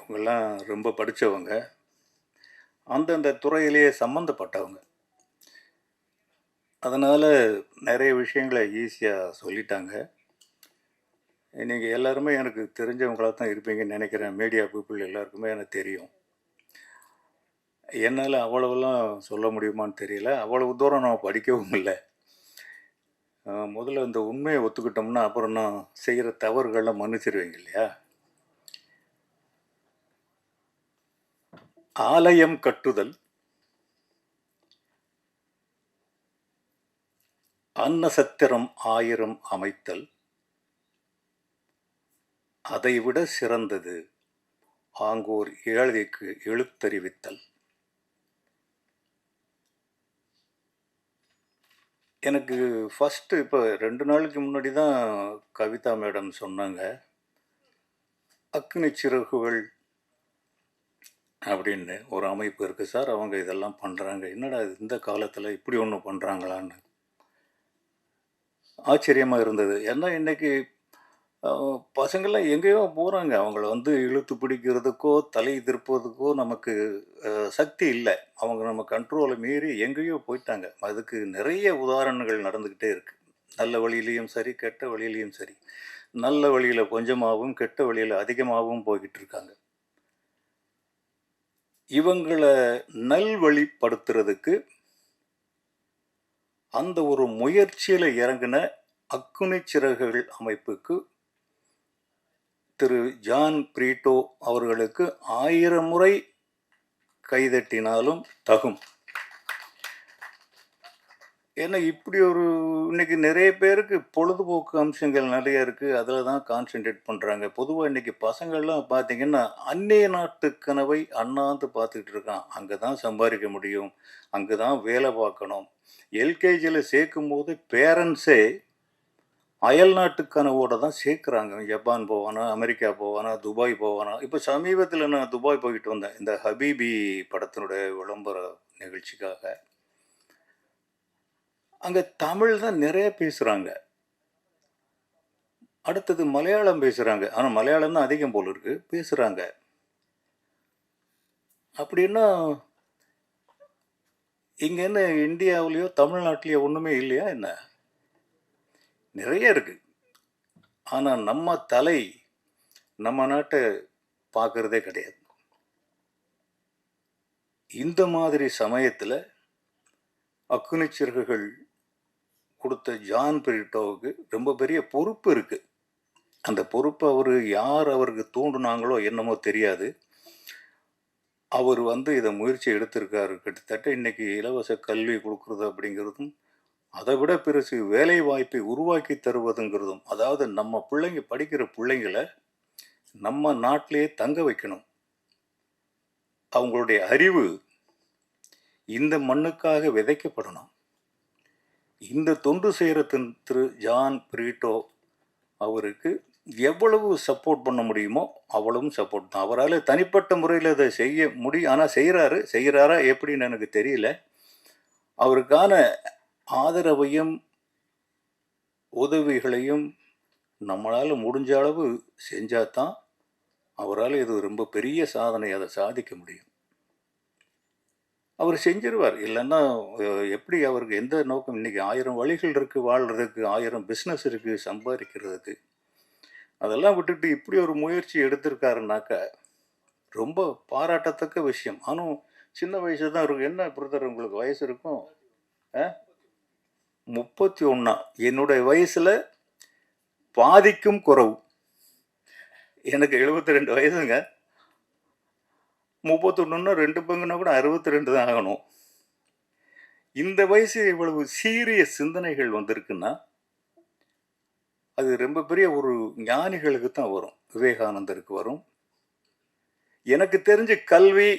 அவங்கெல்லாம் ரொம்ப படித்தவங்க, அந்தந்த துறையிலேயே சம்மந்தப்பட்டவங்க. அதனால் நிறைய விஷயங்கள ஈஸியாக சொல்லிட்டாங்க. நீங்கள் எல்லாருமே எனக்கு தெரிஞ்சவங்களா தான் இருப்பீங்கன்னு நினைக்கிறேன். மீடியா பீப்புள் எல்லாருக்குமே எனக்கு தெரியும். என்னால் அவ்வளவெல்லாம் சொல்ல முடியுமான்னு தெரியல. அவ்வளவு தூரம் நான் படிக்கவும் இல்லை. முதல்ல இந்த உண்மையை ஒத்துக்கிட்டோம்னா அப்புறம் நான் செய்கிற தவறுகளை மன்னிச்சிருவீங்க இல்லையா? ஆலயம் கட்டுதல், அன்னசத்திரம் 1000 அமைத்தல், அதைவிட சிறந்தது ஆங்கோர் ஏழைக்கு எழுத்தறிவித்தல். எனக்கு ஃபஸ்ட்டு இப்போ 2 நாளுக்கு முன்னாடி தான் கவிதா மேடம் சொன்னாங்க, அக்னி சிறகுகள் அப்படின்னு ஒரு அமைப்பு இருக்குது சார், அவங்க இதெல்லாம் பண்ணுறாங்க. என்னடா இது இந்த காலத்தில் இப்படி ஒன்று பண்ணுறாங்களான்னு ஆச்சரியமாக இருந்தது. ஏன்னா இன்றைக்கி பசங்கள்லாம் எங்கேயோ போகிறாங்க. அவங்கள வந்து இழுத்து பிடிக்கிறதுக்கோ தலை திருப்பதுக்கோ நமக்கு சக்தி இல்லை. அவங்க நம்ம கண்ட்ரோலை மீறி எங்கேயோ போயிட்டாங்க. அதுக்கு நிறைய உதாரணங்கள் நடந்துக்கிட்டே இருக்குது. நல்ல வழியிலையும் சரி, கெட்ட வழியிலையும் சரி. நல்ல வழியில் கொஞ்சமாகவும் கெட்ட வழியில் அதிகமாகவும் போய்கிட்டு இருக்காங்க. இவங்களை நல்வழிப்படுத்துறதுக்கு அந்த ஒரு முயற்சியில் இறங்கின அக்குனி சிறகுகள் அமைப்புக்கு திரு ஜான் பிரீட்டோ அவர்களுக்கு 1000 முறை கைதட்டினாலும் தகும். ஏன்னா இப்படி ஒரு இன்னைக்கு நிறைய பேருக்கு பொழுதுபோக்கு அம்சங்கள் நிறைய இருக்குது, அதில் தான் கான்சென்ட்ரேட் பண்ணுறாங்க. பொதுவாக இன்றைக்கி பசங்கள்லாம் பார்த்திங்கன்னா அந்நிய நாட்டு கனவை அண்ணாந்து பார்த்துக்கிட்டு இருக்கான். அங்கே தான் சம்பாதிக்க முடியும், அங்கே தான் வேலை பார்க்கணும். எல்கேஜியில் சேர்க்கும் போது பேரண்ட்ஸே அயல் நாட்டு கனவோடு தான் சேர்க்குறாங்க. ஜப்பான் போவானா, அமெரிக்கா போவானா, துபாய் போவானா. இப்போ சமீபத்தில் நான் துபாய் போய்கிட்டு வந்தேன், இந்த ஹபீபி படத்தினுடைய விளம்பர நிகழ்ச்சிக்காக. அங்கே தமிழ் தான் நிறைய பேசுகிறாங்க. அடுத்தது மலையாளம் பேசுகிறாங்க. ஆனால் மலையாளம் தான் அதிகம் போல் இருக்கு பேசுகிறாங்க. அப்படின்னா இங்கே என்ன இந்தியாவிலையோ தமிழ்நாட்டிலையோ ஒன்றுமே இல்லையா என்ன? நிறைய இருக்குது. ஆனால் நம்ம தலை நம்ம நாட்டை பார்க்குறதே கிடையாது. இந்த மாதிரி சமயத்தில் அக்குனி சிறகுகள் கொடுத்த ஜான் பிரீட்டோவுக்கு ரொம்ப பெரிய பொறுப்பு இருக்குது. அந்த பொறுப்பை அவர் யார் அவருக்கு தூண்டுனாங்களோ என்னமோ தெரியாது, அவர் வந்து இதை முயற்சி எடுத்திருக்காரு. கிட்டத்தட்ட இன்றைக்கி இலவச கல்வி கொடுக்குறது அப்படிங்கிறதும், அதை விட பெருசு வேலை வாய்ப்பை உருவாக்கி தருவதுங்கிறதும். அதாவது நம்ம பிள்ளைங்க படிக்கிற பிள்ளைங்களை நம்ம நாட்டிலேயே தங்க வைக்கணும். அவங்களுடைய அறிவு இந்த மண்ணுக்காக விதைக்கப்படணும். இந்த தொண்டு செய்கிற திரு ஜான் பிரீட்டோ அவருக்கு எவ்வளவு சப்போர்ட் பண்ண முடியுமோ அவ்வளவும் சப்போர்ட் தான். அவரால் தனிப்பட்ட முறையில் அதை செய்ய முடியும். ஆனால் செய்கிறாரா எப்படின்னு எனக்கு தெரியல. அவருக்கான ஆதரவையும் உதவிகளையும் நம்மளால் முடிஞ்ச அளவு செஞ்சால் தான் அவரால் இது ரொம்ப பெரிய சாதனை, அதை சாதிக்க முடியும். அவர் செஞ்சிருவார். இல்லைன்னா எப்படி அவருக்கு எந்த நோக்கம்? இன்றைக்கி 1000 வழிகள் இருக்குது வாழ்கிறதுக்கு, 1000 பிஸ்னஸ் இருக்குது சம்பாதிக்கிறதுக்கு. அதெல்லாம் விட்டுட்டு இப்படி ஒரு முயற்சி எடுத்திருக்காருனாக்கா ரொம்ப பாராட்டத்தக்க விஷயம். ஆனால் சின்ன வயசு தான் இருக்கும். என்ன பிரதர் உங்களுக்கு வயசு இருக்கும்? 31. என்னுடைய வயசில் பாதிக்கும் குறவு. எனக்கு 72 வயசுங்க. 31ன்னா 2 பங்குன்னா கூட 62 தான் ஆகணும். இந்த வயசு இவ்வளவு சீரியஸ் சிந்தனைகள் வந்திருக்குன்னா அது ரொம்ப பெரிய ஒரு ஞானிகளுக்கு தான் வரும். விவேகானந்தருக்கு வரும். எனக்கு தெரிஞ்ச கல்வி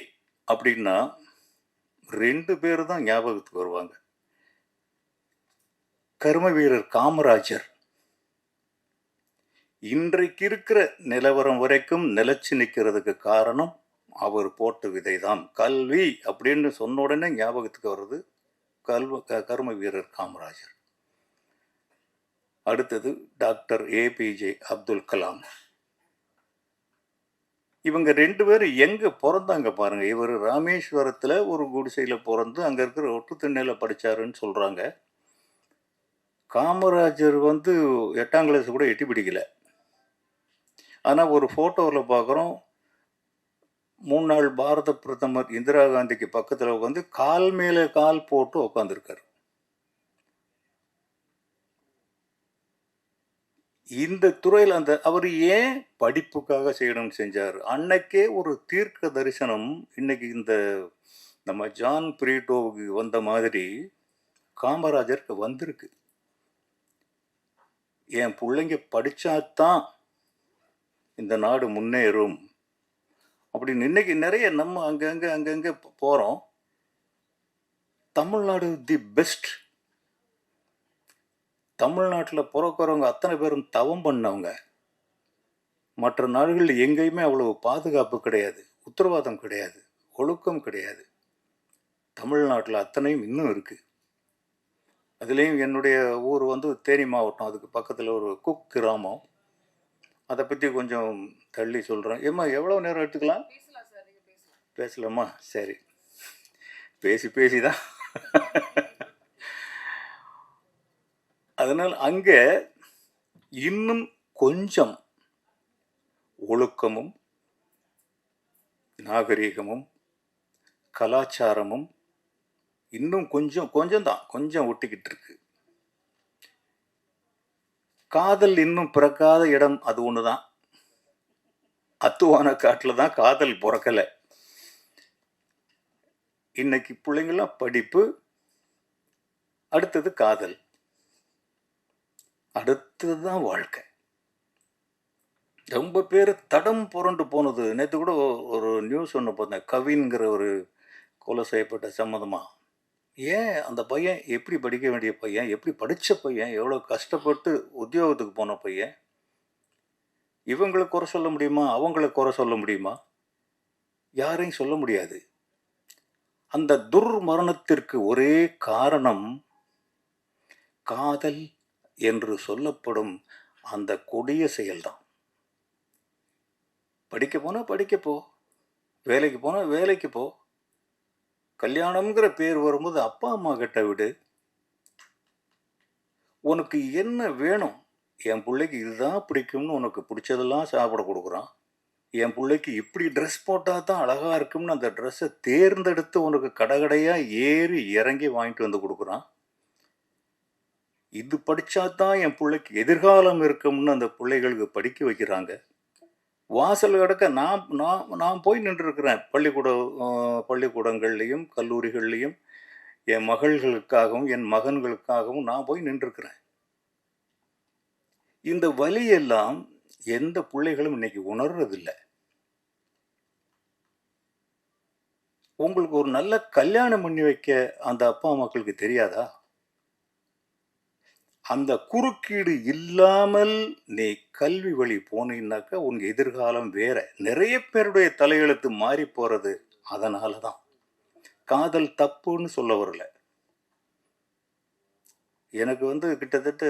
அப்படின்னா 2 பேர் தான் ஞாபகத்துக்கு வருவாங்க. கர்ம வீரர் காமராஜர் இன்றைக்கு இருக்கிற நிலவரம் வரைக்கும் நிலைச்சு நிற்கிறதுக்கு காரணம் அவர் போட்ட விதை தான். கல்வி அப்படின்னு சொன்ன உடனே ஞாபகத்துக்கு வருது கர்ம வீரர் காமராஜர். அடுத்தது டாக்டர் ஏபிஜே அப்துல் கலாம். இவங்க 2 பேரும் எங்க பொறந்தாங்க பாருங்க. இவரு ராமேஸ்வரத்துல ஒரு குடிசையில பொறந்து, அங்க இருக்கிற ஒட்டு திண்ணையில படிச்சாருன்னு சொல்றாங்க. காமராஜர் வந்து 8ஆம் கிளாஸ் கூட எட்டி பிடிக்கல. ஆனா ஒரு ஃபோட்டோல பார்க்குறோம், முன்னாள் பாரத பிரதமர் இந்திரா காந்திக்கு பக்கத்துல உட்காந்து கால் மேல கால் போட்டு உட்காந்துருக்காரு. இந்த துறையில அவர் ஏன் படிப்புக்காக செய்யணும்னு செஞ்சாரு? அன்னைக்கே ஒரு தீர்க்க தரிசனம் இன்னைக்கு நம்ம ஜான் பிரீட்டோவுக்கு வந்த மாதிரி காமராஜருக்கு வந்திருக்கு. என் பிள்ளைங்க படிச்சாதான் இந்த நாடு முன்னேறும் அப்படின்னு இன்னைக்கு நிறைய நம்ம அங்கங்க போறோம். Tamil Nadu the best. தமிழ்நாட்டில் பிறக்கிறவங்க அத்தனை பேரும் தவம் பண்ணவங்க. மற்ற நாடுகளில் எங்கேயுமே அவ்வளவு பாதுகாப்பு கிடையாது, உத்தரவாதம் கிடையாது, ஒழுக்கம் கிடையாது. தமிழ்நாட்டில் அத்தனையும் இன்னும் இருக்கு. அதுலேயும் என்னுடைய ஊர் வந்து தேனி மாவட்டம், அதுக்கு பக்கத்தில் ஒரு குக் கிராமம். அதை பற்றி கொஞ்சம் தள்ளி சொல்கிறேன். ஏம்மா எவ்வளோ நேரம் எடுத்துக்கலாம்? பேசலாமா? சரி, பேசி தான். அதனால் அங்கே இன்னும் கொஞ்சம் ஒழுக்கமும் நாகரீகமும் கலாச்சாரமும் இன்னும் கொஞ்சம் ஒட்டிக்கிட்டு இருக்கு. காதல் இன்னும் பிறக்காத இடம் அது ஒண்ணுதான். அத்துவான காட்டுல தான் காதல் பிறக்கல. இன்னைக்கு பிள்ளைங்களாம் படிப்பு, அடுத்தது காதல், அடுத்ததுதான் வாழ்க்கை. ரொம்ப பேர் தடம் புரண்டு போனது. நேற்று கூட ஒரு நியூஸ் ஒன்று பார்த்தேன், கவின்கிற ஒரு கொலை செய்யப்பட்ட சம்மந்தமா. ஏன் அந்த பையன் எப்படி படிக்க வேண்டிய பையன், எப்படி படித்த பையன், எவ்வளோ கஷ்டப்பட்டு உத்தியோகத்துக்கு போன பையன், இவங்களை குறை சொல்ல முடியுமா? அவங்களை குறை சொல்ல முடியுமா? யாரையும் சொல்ல முடியாது. அந்த துர்மரணத்திற்கு ஒரே காரணம் காதல் என்று சொல்லப்படும் அந்த கொடிய செயல்தான். படிக்க போனா படிக்க போ, வேலைக்கு போனா வேலைக்கு போ, கல்யாணம்ங்கிற பேர் வரும்போது அப்பா அம்மா கிட்ட விடு. உனக்கு என்ன வேணும்? என் பிள்ளைக்கு இதுதான் பிடிக்கும்னு உனக்கு பிடிச்சதெல்லாம் சாப்பிட கொடுக்குறான். என் பிள்ளைக்கு இப்படி ட்ரெஸ் போட்டால் தான் அழகாக இருக்கும்னு அந்த ட்ரெஸ்ஸை தேர்ந்தெடுத்து உனக்கு கடையாக ஏறி இறங்கி வாங்கிட்டு வந்து கொடுக்குறான். இது படித்தா தான் என் பிள்ளைக்கு எதிர்காலம் இருக்கும்னு அந்த பிள்ளைகளுக்கு படிக்க வைக்கிறாங்க. வாசல் கிடக்க நான் நான் நான் போய் நின்றுருக்கிறேன். பள்ளிக்கூடங்கள்லையும் கல்லூரிகள்லையும் என் மகள்களுக்காகவும் என் மகன்களுக்காகவும் நான் போய் நின்றுருக்கிறேன். இந்த வலியெல்லாம் எந்த பிள்ளைகளும் இன்னைக்கு உணர்றதில்லை. உங்களுக்கு ஒரு நல்ல கல்யாணம் பண்ணி வைக்க அந்த அப்பா அம்மாக்களுக்கு தெரியாதா? அந்த குறுக்கீடு இல்லாமல் நீ கல்வி வழி போனீன்னாக்கா உங்க எதிர்காலம் வேற. நிறைய பேருடைய தலையெழுத்து மாறி போறது அதனாலதான். காதல் தப்புன்னு சொல்ல வரல. எனக்கு கிட்டத்தட்ட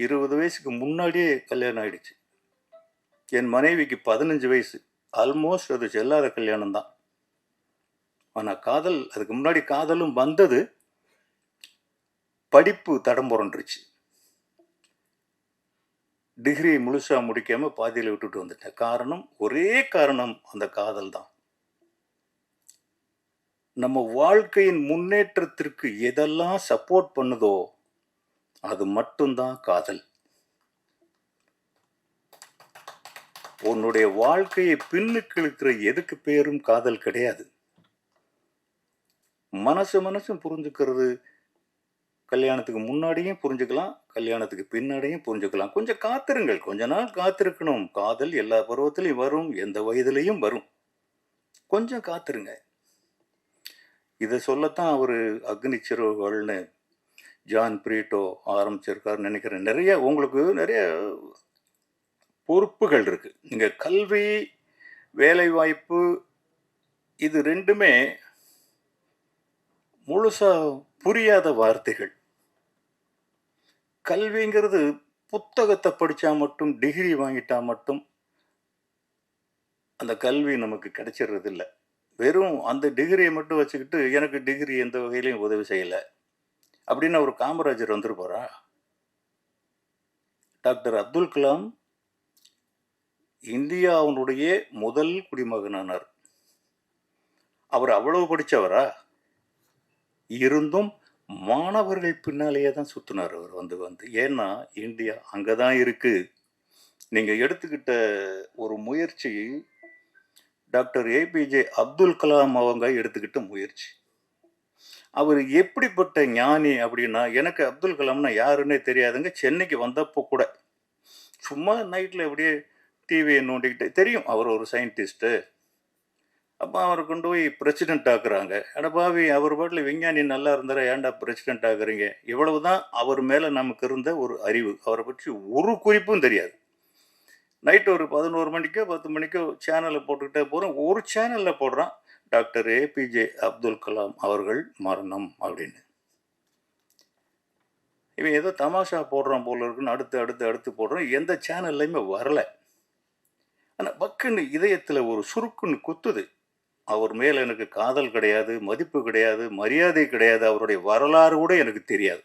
20 வயசுக்கு முன்னாடியே கல்யாணம் ஆயிடுச்சு. என் மனைவிக்கு 15 வயசு. ஆல்மோஸ்ட் அது செல்லாத கல்யாணம் தான். ஆனா காதல், அதுக்கு முன்னாடி காதலும் வந்தது, படிப்பு தடம் புரண்டுருச்சு. டிகிரி முழுசா முடிக்காம பாதியில் விட்டுட்டு வந்துட்டேன். காரணம், ஒரே காரணம், அந்த காதல் தான். நம்ம வாழ்க்கையின் முன்னேற்றத்திற்கு எதெல்லாம் சப்போர்ட் பண்ணுதோ அது மட்டும்தான் காதல். உன்னுடைய வாழ்க்கையை பின்னுக்கு இழுக்கிற எதுக்கு பேரும் காதல் கிடையாது. மனசும் புரிஞ்சுக்கிறது கல்யாணத்துக்கு முன்னாடியும் புரிஞ்சுக்கலாம், கல்யாணத்துக்கு பின்னாடியும் புரிஞ்சுக்கலாம். கொஞ்சம் காத்திருங்கள், கொஞ்ச நாள் காத்திருக்கணும். காதல் எல்லா பருவத்திலையும் வரும், எந்த வயதிலையும் வரும். கொஞ்சம் காத்திருங்க. இதை சொல்லத்தான் அவர் அக்னி சிறகுகள்னு ஜான் பிரீட்டோ ஆரம்பிச்சிருக்காருன்னு நினைக்கிறேன். உங்களுக்கு நிறைய பொறுப்புகள் இருக்கு. நீங்க கல்வி, வேலை வாய்ப்பு, இது ரெண்டுமே முழுசா புரியாத வார்த்தைகள். கல்விங்கிறது புத்தகத்தை படித்தா மட்டும், டிகிரி வாங்கிட்டா மட்டும் அந்த கல்வி நமக்கு கிடைச்சிடுறது இல்ல. வெறும் அந்த டிகிரியை மட்டும் வச்சுக்கிட்டு, எனக்கு டிகிரி எந்த வகையிலயும் உதவி செய்யல. அப்படின்னு ஒரு காமராஜர் வந்துருப்பாரா? டாக்டர் அப்துல் கலாம் இந்தியாவினுடைய முதல் குடிமகனானார். அவர் அவ்வளவு படிச்சவரா? இருந்தும் மாணவர்கள் பின்னாலேயே தான் சுத்தினார் அவர் வந்து. ஏன்னா, இந்தியா அங்க தான் இருக்கு. நீங்க எடுத்துக்கிட்ட ஒரு முயற்சி டாக்டர் ஏபிஜே அப்துல் கலாம் அவங்க எடுத்துக்கிட்ட முயற்சி. அவர் எப்படிப்பட்ட ஞானி அப்படின்னா, எனக்கு அப்துல் கலாம்னா யாருன்னே தெரியாதுங்க. சென்னைக்கு வந்தப்போ கூட சும்மா நைட்ல அப்படியே டிவியை நோண்டிக்கிட்டு தெரியும் அவர் ஒரு சயின்டிஸ்ட்டு. அப்போ அவரை கொண்டு போய் பிரசிடென்ட் ஆக்குறாங்க. அட பாவி, அவர் பாட்டில் விஞ்ஞானி நல்லா இருந்தாரா, ஏன்டா பிரசிடென்ட் ஆகுறீங்க? இவ்வளவுதான் அவர் மேலே நமக்கு இருந்த ஒரு அறிவு. அவரை பற்றி ஒரு குறிப்பும் தெரியாது. நைட்டு ஒரு 11 மணிக்கோ 10 மணிக்கோ சேனலை போட்டுக்கிட்டே போகிறோம். ஒரு சேனலில் போடுறான், டாக்டர் ஏபிஜே அப்துல் கலாம் அவர்கள் மரணம் அப்படின்னு. இவன் ஏதோ தமாஷா போடுறான் போல இருக்குன்னு அடுத்து அடுத்து அடுத்து போடுறான். எந்த சேனல்லையுமே வரல. ஆனால் பக்குன்னு இதயத்தில் ஒரு சுருக்குன்னு குத்துது. அவர் மேல் எனக்கு காதல் கிடையாது, மதிப்பு கிடையாது, மரியாதை கிடையாது, அவருடைய வரலாறு கூட எனக்கு தெரியாது.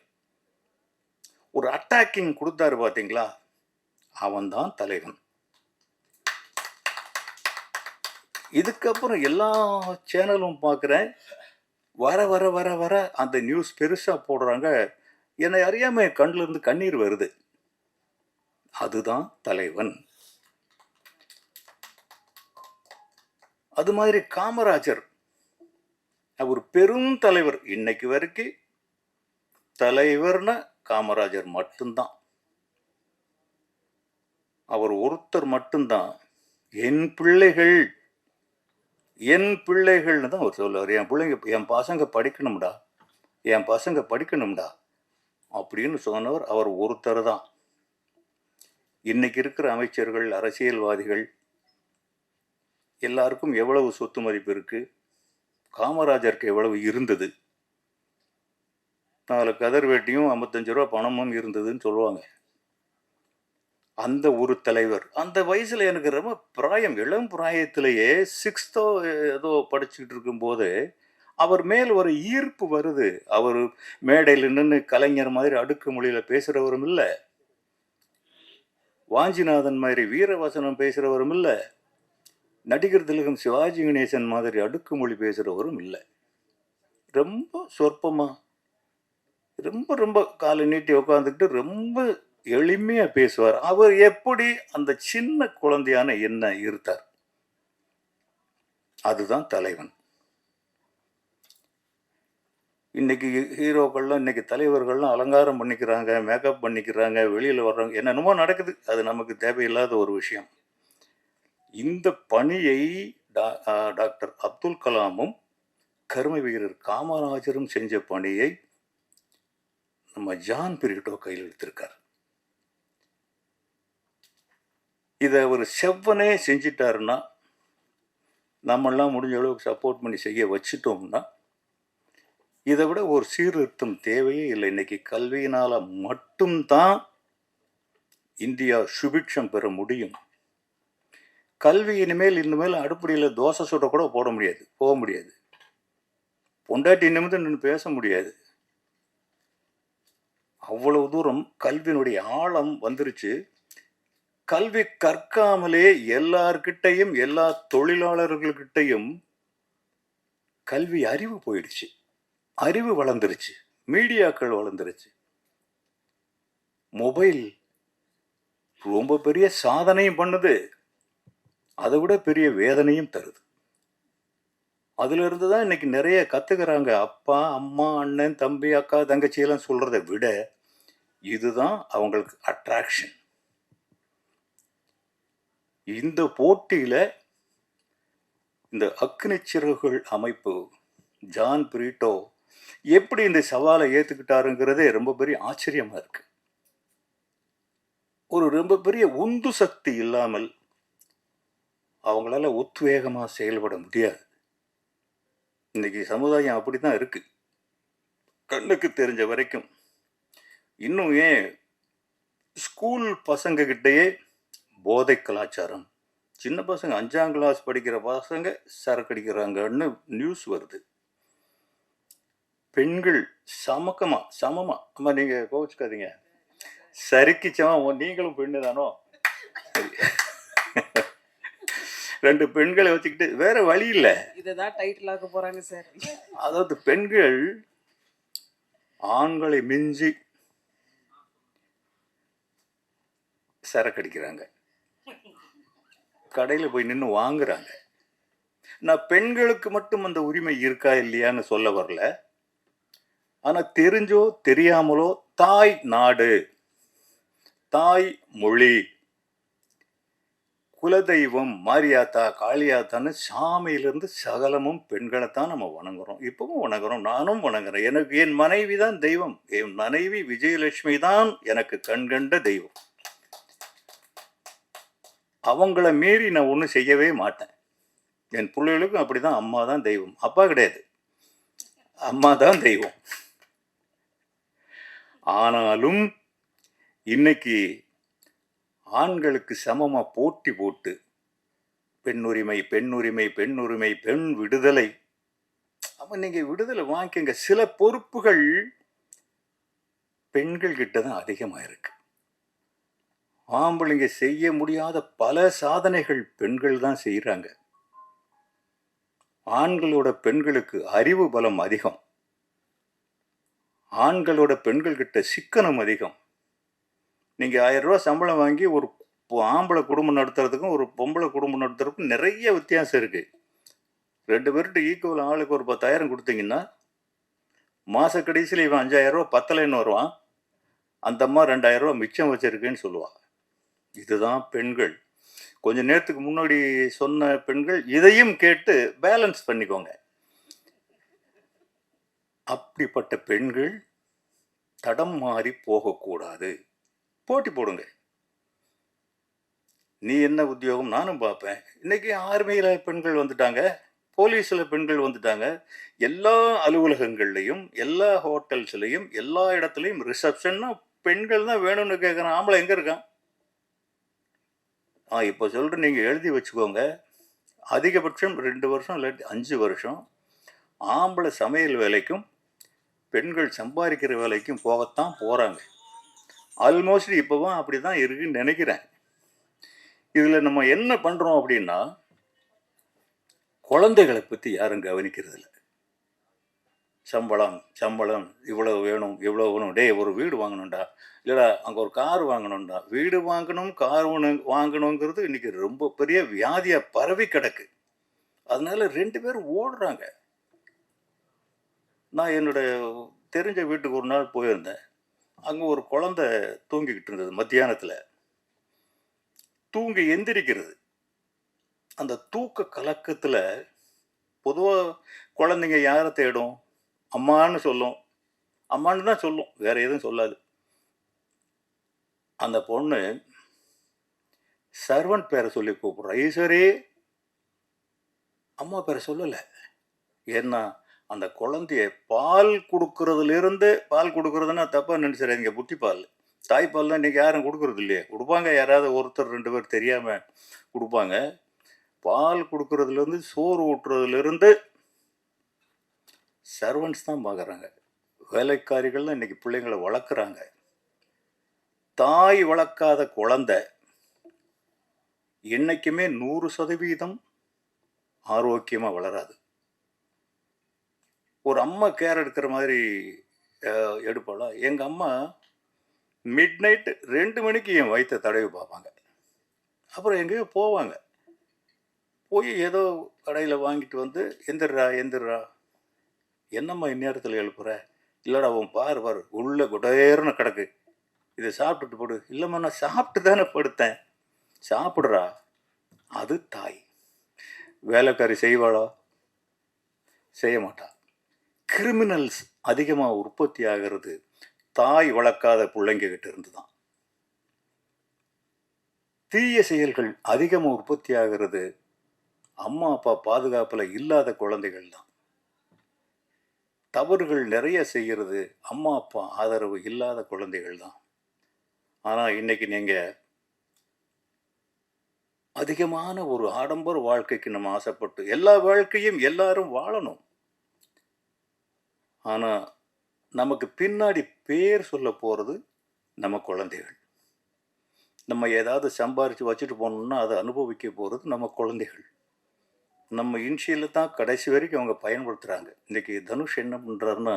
ஒரு அட்டாக்கிங் கொடுத்தாரு பார்த்தீங்களா, அவன்தான் தலைவன். இதுக்கப்புறம் எல்லா சேனலும் பார்க்குறேன். வர வர வர வர அந்த நியூஸ் பெருசாக போடுறாங்க. என்னை அறியாம கண்ணில் இருந்து கண்ணீர் வருது. அதுதான் தலைவன். அது மாதிரி காமராஜர் அவர் பெரும் தலைவர். இன்னைக்கு வரைக்கும் தலைவர்னா காமராஜர் மட்டும்தான். அவர் ஒருத்தர் மட்டும்தான். என் பிள்ளைகள் என் பிள்ளைகள்னு தான் அவர் சொல்லுவார். என் பிள்ளைங்க, என் பசங்க படிக்கணும்டா, என் பசங்க படிக்கணும்டா அப்படின்னு சொன்னவர் அவர் ஒருத்தர் தான். இன்னைக்கு இருக்கிற அமைச்சர்கள், அரசியல்வாதிகள் எல்லாருக்கும் எவ்வளவு சொத்து மதிப்பு இருக்கு, காமராஜருக்கு எவ்வளவு இருந்தது. 4 கதர் வேட்டியும் 55 ரூபா பணமும் இருந்ததுன்னு சொல்லுவாங்க. அந்த ஒரு தலைவர். அந்த வயசுல எனக்கு ரொம்ப பிராயம், இளம் பிராயத்திலேயே 6th ஏதோ படிச்சுக்கிட்டு இருக்கும்போது அவர் மேல் ஒரு ஈர்ப்பு வருது. அவர் மேடையில் நின்று கலைஞர் மாதிரி அடுக்கு மொழியில பேசுறவரும் இல்லை, வாஞ்சிநாதன் மாதிரி வீரவசனம் பேசுறவரும் இல்லை, நடிகர் திலகம் சிவாஜி கணேசன் மாதிரி அடுக்குமொழி பேசுறவரும் இல்லை. ரொம்ப சொற்பமா, ரொம்ப ரொம்ப காலை நீட்டி உட்காந்துக்கிட்டு ரொம்ப எளிமையா பேசுவார். அவர் எப்படி அந்த சின்ன குழந்தையான என்ன இருத்தார். அதுதான் தலைவன். இன்னைக்கு ஹீரோக்கள்லாம், இன்னைக்கு தலைவர்கள்லாம் அலங்காரம் பண்ணிக்கிறாங்க, மேக்கப் பண்ணிக்கிறாங்க, வெளியில் வர்றவங்க என்னென்னமோ நடக்குது. அது நமக்கு தேவையில்லாத ஒரு விஷயம். இந்த பணியை டாக்டர் அப்துல் கலாமும் கர்ம வீரர் காமராஜரும் செஞ்ச பணியை நம்ம ஜான் பிரிட்டோ கையில் எடுத்திருக்கார். இதை அவர் செவ்வனே செஞ்சிட்டாருன்னா, நம்மெல்லாம் முடிஞ்ச அளவுக்கு சப்போர்ட் பண்ணி செய்ய வச்சுட்டோம்னா, இதை விட ஒரு சீர்திருத்தம் தேவையே இல்லை. இன்னைக்கு கல்வியினால மட்டும்தான் இந்தியா சுபிட்சம் பெற முடியும். கல்வி இனிமேல் அடுப்படியில் தோசை சுட கூட போக முடியாது. பொண்டாட்டி நிமிந்து நின்று பேச முடியாது. அவ்வளவு தூரம் கல்வியினுடைய ஆழம் வந்துருச்சு. கல்வி கற்காமலே எல்லார்கிட்டையும், எல்லா தொழிலாளர்கள்கிட்டையும் கல்வி அறிவு போயிடுச்சு. அறிவு வளர்ந்துருச்சு, மீடியாக்கள் வளர்ந்துருச்சு. மொபைல் ரொம்ப பெரிய சாதனையும் பண்ணுது, அதை விட பெரிய வேதனையும் தருது. அதுல இருந்து தான் இன்னைக்கு நிறைய கத்துக்கிறாங்க. அப்பா, அம்மா, அண்ணன், தம்பி, அக்கா, தங்கச்சியெல்லாம் சொல்றதை விட இதுதான் அவங்களுக்கு அட்ராக்ஷன். இந்த போட்டியில இந்த அக்னி சிறகுகள் அமைப்பு, ஜான் பிரிட்டோ எப்படி இந்த சவாலை ஏத்துக்கிட்டாருங்கிறதே ரொம்ப பெரிய ஆச்சரியமா இருக்கு. ஒரு ரொம்ப பெரிய உந்து சக்தி இல்லாமல் அவங்களால உத்வேகமா செயல்பட முடியாது. இன்னைக்கு சமுதாயம் அப்படித்தான் இருக்கு, கண்ணுக்கு தெரிஞ்ச வரைக்கும். இன்னும் ஏன் ஸ்கூல் பசங்க கிட்டயே போதை கலாச்சாரம், சின்ன பசங்க 5ஆம் கிளாஸ் படிக்கிற பசங்க சரக்கு அடிக்கிறாங்கன்னு நியூஸ் வருது. பெண்கள் சமமா அம்மா நீங்க கோவிச்சுக்காதீங்க. சரிக்கு சமம். நீங்களும் பெண்ணு தானோ? சரி. 2 பெண்களை வச்சுக்கிட்டு வேற வழி இல்ல. இததான் டைட்டில் ஆக்க போறாங்க சார். அதாவது பெண்கள் ஆண்களை மிஞ்சி சரக்கு அடிக்கிறாங்க. கடையில போய் நின்று வாங்குறாங்க. நான் பெண்களுக்கு மட்டும் அந்த உரிமை இருக்கா இல்லையான்னு சொல்ல வரல. ஆனா தெரிஞ்சோ தெரியாமலோ தாய் நாடு, தாய் மொழி, குலதெய்வம் மாரியாத்தா காளியாத்தான்னு சாமியிலிருந்து சகலமும் பெண்களைத்தான் நம்ம வணங்குறோம். இப்பவும் வணங்குறோம். நானும் வணங்குறேன். எனக்கு என் மனைவி தான் தெய்வம். என் மனைவி விஜயலட்சுமி தான் எனக்கு கண்கண்ட தெய்வம். அவங்கள மீறி நான் ஒன்றும் செய்யவே மாட்டேன். என் பிள்ளைகளுக்கும் அப்படிதான். அம்மா தான் தெய்வம். அப்பா கிடையாது, அம்மா தான் தெய்வம். ஆனாலும் இன்னைக்கு ஆண்களுக்கு சமமா போட்டி போட்டு பெண் உரிமை பெண் உரிமை பெண் உரிமை பெண் விடுதலை. அப்ப நீங்க விடுதலை வாங்கிக்கங்க. சில பொறுப்புகள் பெண்கள் கிட்ட தான் அதிகமா இருக்கு. ஆம்பளைங்க செய்ய முடியாத பல சாதனைகள் பெண்கள் தான் செய்யறாங்க. ஆண்களோட பெண்களுக்கு அறிவு பலம் அதிகம். ஆண்களோட பெண்கள் கிட்ட சிக்கனம் அதிகம். நீங்க 1000 ரூபாய் சம்பளம் வாங்கி ஒரு ஆம்பளை குடும்பம் நடத்துறதுக்கும் ஒரு பொம்பளை குடும்பம் நடத்துறதுக்கும் நிறைய வித்தியாசம் இருக்கு. 2 பேர்கிட்ட ஈக்குவல் ஆளுக்கு ஒரு 10,000 கொடுத்தீங்கன்னா மாச கடைசியில் இவன் 5,000 ரூபாய் பத்தலைன்னு வருவான். அந்த அம்மா 2,000 ரூபாய் மிச்சம் வச்சிருக்குன்னு சொல்லுவான். இதுதான் பெண்கள். கொஞ்ச நேரத்துக்கு முன்னாடி சொன்ன பெண்கள் இதையும் கேட்டு பேலன்ஸ் பண்ணிக்கோங்க. அப்படிப்பட்ட பெண்கள் தடம் மாறி போகக்கூடாது. போட்டி போடுங்க. நீ என்ன உத்தியோகம் நானும் பார்ப்பேன். இன்னைக்கு ஆர்மியில பெண்கள் வந்துட்டாங்க, போலீஸ்ல பெண்கள் வந்துட்டாங்க. எல்லா அலுவலகங்கள்லையும் எல்லா ஹோட்டல்ஸ்லையும் எல்லா இடத்துலையும் ரிசப்ஷன்னா பெண்கள் தான் வேணும்னு கேட்குறான். ஆம்பளை எங்க இருக்கான்? இப்போ சொல்கிறேன், நீங்கள் எழுதி வச்சுக்கோங்க. அதிகபட்சம் 2 வருஷம் இல்லாட்டி 5 வருஷம் ஆம்பளை சமையல் வேலைக்கும் பெண்கள் சம்பாதிக்கிற வேலைக்கும் போகத்தான் போகிறாங்க. ஆல்மோஸ்ட் இப்போவும் அப்படி தான் இருக்குன்னு நினைக்கிறேன். இதில் நம்ம என்ன பண்ணுறோம் அப்படின்னா, குழந்தைகளை பற்றி யாரும் கவனிக்கிறது இல்லை. சம்பளம் இவ்வளோ வேணும் இவ்வளோ வேணும். டே ஒரு வீடு வாங்கணும்டா, இல்லைடா அங்கே ஒரு கார் வாங்கணும்டா. வீடு வாங்கணும் கார் வாங்கணுங்கிறது இன்னைக்கு ரொம்ப பெரிய வியாதியாக பரவி கிடக்கு. அதனால 2 பேரும் ஓடுறாங்க. நான் என்னோட தெரிஞ்ச வீட்டுக்கு ஒரு நாள் போயிருந்தேன். அங்கே ஒரு குழந்தை தூங்கிக்கிட்டு இருந்தது. மத்தியானத்தில் தூங்கி எந்திரிக்கிறது. அந்த தூக்க கலக்கத்தில் பொதுவாக குழந்தைங்க யாரை தேடும்? அம்மான்னு சொல்லும். அம்மான்னு தான் சொல்லும், வேற எதுவும் சொல்லாது. அந்த பொண்ணு சர்வன்ட் பேரை சொல்லி கூப்பிடுறா. ஈஸ்வரி, அம்மா பேரை சொல்லலை. ஏன்னா அந்த குழந்தைய பால் கொடுக்கறதுன்னா தப்பா நினைச்சிடாதீங்க. புட்டி பால், தாய்ப்பால் தான் இன்னைக்கு யாரும் கொடுக்கறது இல்லையே. கொடுப்பாங்க, யாராவது ஒருத்தர் 2 பேர் தெரியாம கொடுப்பாங்க. பால் கொடுக்கறதுலேருந்து சோறு ஊட்டுறதுலேருந்து சர்வன்ட்ஸ் தான் பார்க்குறாங்க. வேலைக்காரிகள் தான் இன்னைக்கு பிள்ளைங்களை வளர்க்குறாங்க. தாய் வளர்க்காத குழந்தை என்னைக்குமே 100% ஆரோக்கியமாக வளராது. ஒரு அம்மா கேர் எடுக்கிற மாதிரி எடுப்பாளா? எங்கள் அம்மா மிட் நைட் 2 மணிக்கு என் வயிற்றை தடவி பார்ப்பாங்க. அப்புறம் எங்கேயோ போவாங்க. போய் ஏதோ கடையில் வாங்கிட்டு வந்து எந்திரா என்னம்மா இந்நேரத்தில் எழுப்புற? இல்லைடா அவன் பாரு உள்ள குடேர்னு கிடக்கு, இதை சாப்பிட்டுட்டு போடு. இல்லைம்மா நான் சாப்பிட்டு தானே படுத்தேன். சாப்பிட்றா. அது தாய். வேலைக்காரி செய்வாளா? செய்ய மாட்டா. கிரிமினல்ஸ் அதிகமாக உற்பத்தி ஆகிறது தாய் வளர்க்காத பிள்ளைங்க கிட்ட இருந்து தான். தீய செயல்கள் அதிகமாக உற்பத்தி ஆகிறது அம்மா அப்பா பாதுகாப்பில் இல்லாத குழந்தைகள் தான். தவறுகள் நிறைய செய்கிறது அம்மா அப்பா ஆதரவு இல்லாத குழந்தைகள் தான். ஆனால் இன்னைக்கு நீங்கள் அதிகமான ஒரு ஆடம்பர வாழ்க்கைக்கு நம்ம ஆசைப்பட்டு எல்லா வாழ்க்கையும் எல்லாரும் வாழணும். ஆனா நமக்கு பின்னாடி பேர் சொல்ல போறது நம்ம குழந்தைகள். நம்ம ஏதாவது சம்பாரிச்சு வச்சுட்டு போனோம்னா அதை அனுபவிக்க போறது நம்ம குழந்தைகள். நம்ம இன்ஷியல தான் கடைசி வரைக்கும் அவங்க பயன்படுத்துறாங்க. இன்னைக்கு தனுஷ் என்ன பண்றாருன்னா,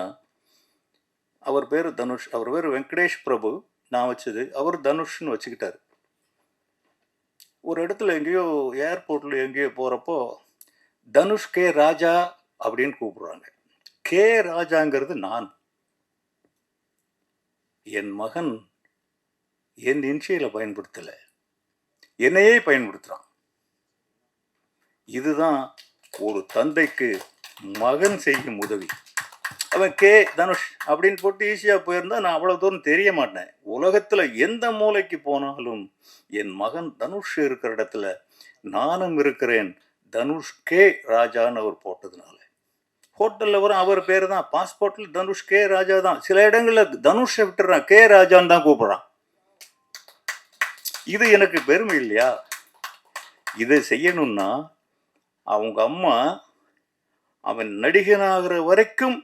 அவர் பேரு தனுஷ், அவர் பேரு வெங்கடேஷ் பிரபு. நான் வச்சது அவர் தனுஷ்னு வச்சுக்கிட்டாரு. ஒரு இடத்துல எங்கேயோ ஏர்போர்ட்ல எங்கேயோ போறப்போ தனுஷ் கே ராஜா அப்படின்னு கூப்பிடுறாங்க. கே ராஜாங்கிறது நான். என் மகன் என் இன்ஷியலை பயன்படுத்தல, என்னையே பயன்படுத்துறான். இதுதான் ஒரு தந்தைக்கு மகன் செய்யும் உதவி. அவன் கே தனுஷ் அப்படின்னு போட்டு ஈஸியாக போயிருந்தா நான் அவ்வளோ தூரம் தெரிய மாட்டேன். உலகத்தில் எந்த மூலைக்கு போனாலும் என் மகன் தனுஷ் இருக்கிற இடத்துல நானும் இருக்கிறேன். தனுஷ் கே ராஜான்னு அவர் போட்டதுனால ஹோட்டலில் வரும் அவர் பேர் தான், பாஸ்போர்ட்டில் தனுஷ் கே ராஜா தான். சில இடங்களில் தனுஷை விட்டுறான், கே ராஜான்னு தான் கூப்பிடுறான். இது எனக்கு பெருமை இல்லையா? இதை செய்யணும்னா அவங்க அம்மா அவன் நடிகனாகிற வரைக்கும்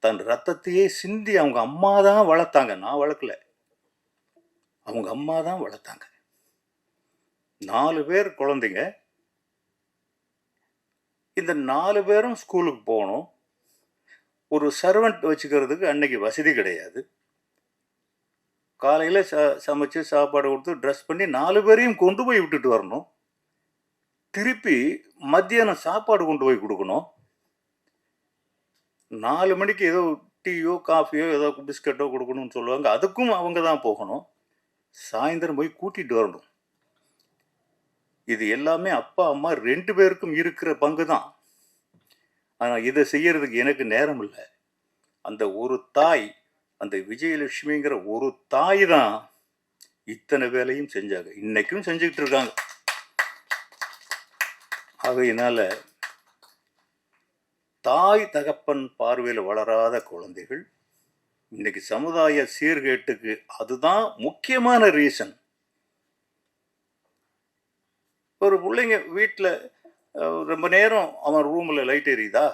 தன் ரத்தத்தையே சிந்தி அவங்க அம்மா தான் வளர்த்தாங்க. நான் வளர்க்கல, அவங்க அம்மா தான் வளர்த்தாங்க. 4 பேர் குழந்தைங்க. இந்த 4 பேரும் ஸ்கூலுக்கு போகணும். ஒரு சர்வெண்ட் வச்சுக்கிறதுக்கு அன்னைக்கு வசதி கிடையாது. காலையில் சமைச்சு சாப்பாடு கொடுத்து ட்ரெஸ் பண்ணி 4 பேரையும் கொண்டு போய் விட்டுட்டு வரணும். திருப்பி மத்தியானம் சாப்பாடு கொண்டு போய் கொடுக்கணும். 4 மணிக்கு ஏதோ டீயோ காஃபியோ ஏதோ பிஸ்கட்டோ கொடுக்கணும்னு சொல்லுவாங்க, அதுக்கும் அவங்க தான் போகணும். சாயந்தரம் போய் கூட்டிகிட்டு வரணும். இது எல்லாமே அப்பா அம்மா 2 பேருக்கும் இருக்கிற பங்கு தான். ஆனால் இதை செய்யறதுக்கு எனக்கு நேரம் இல்லை. அந்த ஒரு தாய், அந்த விஜயலட்சுமிங்கிற ஒரு தாய் தான் இத்தனை வேலையும் செஞ்சாங்க, இன்னைக்கும் செஞ்சுக்கிட்டு இருக்காங்க. ஆகையினால தாய் தகப்பன் பார்வையில் வளராத குழந்தைகள் இன்னைக்கு சமுதாய சீர்கேட்டுக்கு அதுதான் முக்கியமான ரீசன். ஒரு பிள்ளைங்க வீட்டில் ரொம்ப நேரம் அவன் ரூமில் லைட் எரியுதா,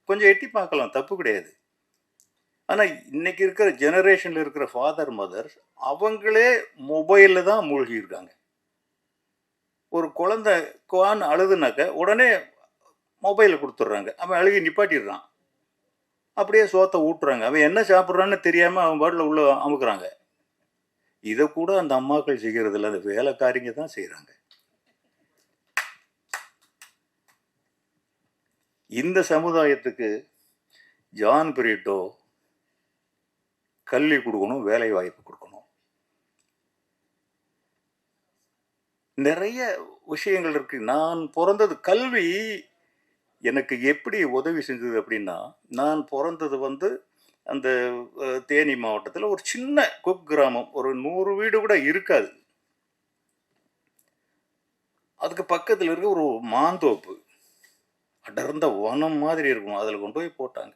கொஞ்சம் எட்டி பார்க்கலாம், தப்பு கிடையாது. ஆனால் இன்னைக்கு இருக்கிற ஜெனரேஷனில் இருக்கிற ஃபாதர் மதர் அவங்களே மொபைலில் தான் மூழ்கி இருக்காங்க. ஒரு குழந்தை குவான்னு அழுதுனாக்க உடனே மொபைலை கொடுத்துட்றாங்க, அவன் அழுகி நிப்பாட்டிடுறான். அப்படியே சோத்தை ஊட்டுறாங்க, அவன் என்ன சாப்பிட்றான்னு தெரியாமல் அவன் பாட்டில் உள்ள அமுக்குறாங்க. இதை கூட அந்த அம்மாக்கள் செய்கிறது இல்லை, அந்த வேலைக்காரிங்க தான் செய்கிறாங்க. இந்த சமுதாயத்துக்கு ஜான் பிரிட்டோ கல்வி கொடுக்கணும், வேலை வாய்ப்பு கொடுக்கணும். நிறைய விஷயங்கள் இருக்கு. நான் பிறந்தது, கல்வி எனக்கு எப்படி உதவி செஞ்சது அப்படின்னா, நான் பிறந்தது அந்த தேனி மாவட்டத்தில் ஒரு சின்ன குக்கிராமம், ஒரு 100 வீடு கூட இருக்காது. அதுக்கு பக்கத்தில் இருக்க ஒரு மாந்தோப்பு, அடர்ந்த வனம் மாதிரி இருக்கும், அதில் கொண்டு போய் போட்டாங்க.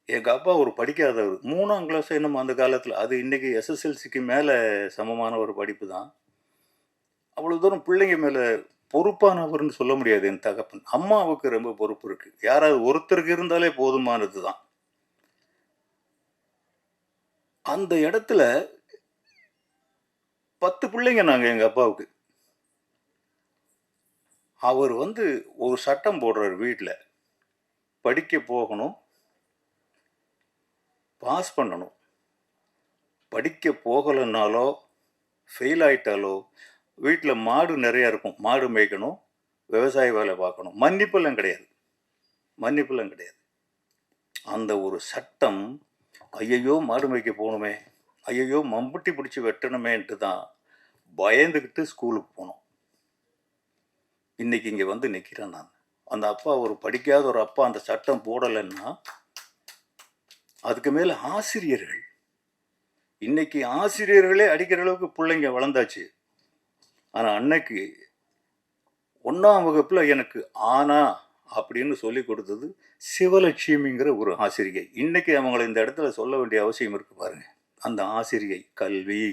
எங்கள் அப்பா ஒரு படிக்காதவர், 3ஆம் கிளாஸ் என்னமோ அந்த காலத்தில், அது இன்னைக்கு எஸ்எஸ்எல்சிக்கு மேலே சமமான ஒரு படிப்பு தான். அவ்வளோ தூரம் பிள்ளைங்க மேலே பொறுப்பானவர்னு சொல்ல முடியாது என் தகப்பன். அம்மாவுக்கு ரொம்ப பொறுப்பு இருக்கு, யாராவது ஒருத்தருக்கு இருந்தாலே போதுமானது தான். அந்த இடத்துல 10 பிள்ளைங்க நாங்கள் எங்கள் அப்பாவுக்கு. அவர் ஒரு சட்டம் போடுறார், வீட்டில் படிக்க போகணும், பாஸ் பண்ணணும். படிக்க போகலைன்னாலோ ஃபெயில் ஆயிட்டாலோ வீட்டில் மாடு நிறையா இருக்கும், மாடு மேய்க்கணும், விவசாய வேலை பார்க்கணும். மன்னிப்பெல்லாம் கிடையாது, மன்னிப்பெல்லாம் கிடையாது. அந்த ஒரு சட்டம், ஐயையோ மாடு மேய்க்க போகணுமே, ஐயையோ மம்புட்டி பிடிச்சி வெட்டணுமேன்ட்டு தான் பயந்துக்கிட்டு ஸ்கூலுக்கு போனோம். இன்னைக்கு இங்கே நிற்கிறேன் நான். அந்த அப்பா, ஒரு படிக்காத ஒரு அப்பா அந்த சட்டம் போடலைன்னா, அதுக்கு மேலே ஆசிரியர்கள், இன்னைக்கு ஆசிரியர்களே அடிக்கிற அளவுக்கு பிள்ளைங்க வளர்ந்தாச்சு. ஆனால் அன்னைக்கு 1ஆம் வகுப்பில் எனக்கு ஆனா அப்படின்னு சொல்லி கொடுத்தது சிவலட்சுமிங்கிற ஒரு ஆசிரியை. இன்னைக்கு அவங்களை இந்த இடத்துல சொல்ல வேண்டிய அவசியம் இருக்கு பாருங்க. அந்த ஆசிரியை கல்வி.